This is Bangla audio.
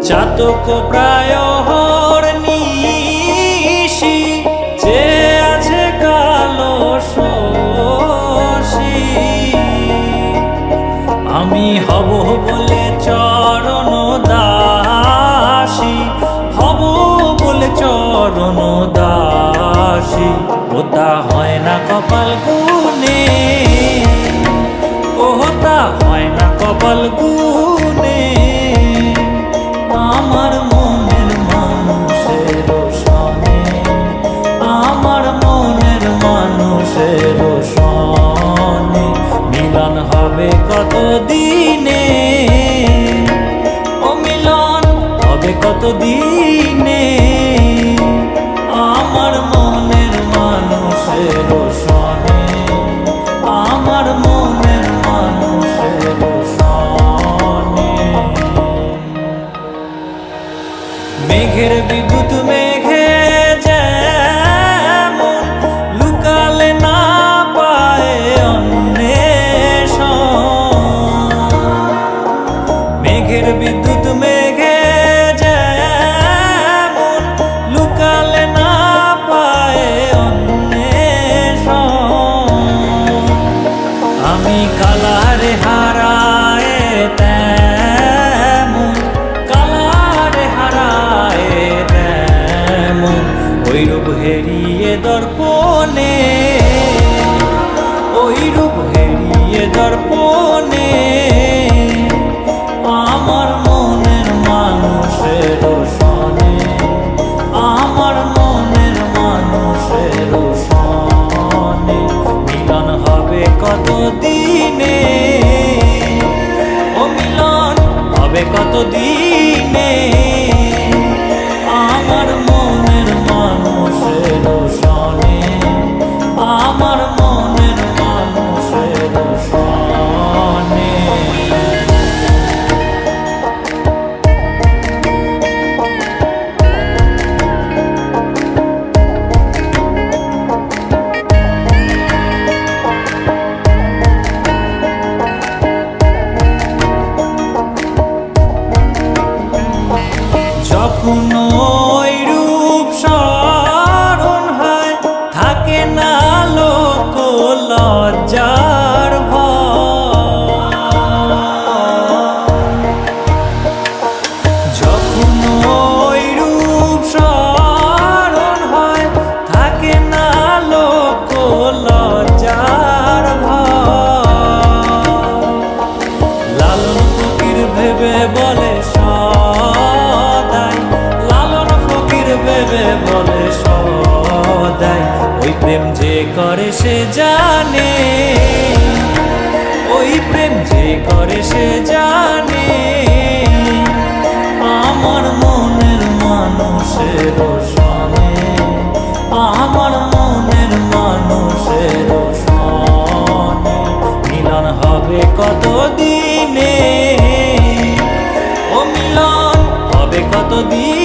চাতক প্রায় নিশি যে আছে কালো শশী আমি হব বলে চরণ দাসী হব বলে চরণ দাসী ওটা হয় না কপাল গুনে ওটা হয় না কপাল গুনে আমার মনের মানুষের সনে আমার মনের মানুষের সনে মিলন হবে কত দিনে ও মিলন হবে কত দিনে আমার মনের মানুষের সনে আমার মনের মানুষের সনে মেঘের বিদ্যুৎ মেঘে যেমন লুকালে না পায় অন্বেষণ মেঘের বিদ্যুৎ মেঘে যেমন লুকালে না পায় অন্বেষণ আমি কালারে হারায় ওই রূপ হেরিয়ে দর্পণে ওই রূপ হেরিয়ে দর্পণে আমার মনের মানুষের সনে আমার মনের মানুষের সনে মিলন হবে কত দিনে ও মিলন হবে কত দিনে আমার মনের মানুষের সনে আমার মনের মানুষের সনে যখন ওই রূপ স্মরণ হয় থাকে না লোক লজ্জার ভয় যখন ওই রূপ স্মরণ হয় থাকে না লোক লজ্জার ভয় লালন ফকির ভেবে বলে বলে সদাই ওই প্রেম যে করে সে জানে ওই প্রেম যে করে সে জানে আমার মনের মানুষের সনে আমার মনের মানুষের সনে মিলন হবে কত দিনে ও মিলন হবে কত দিন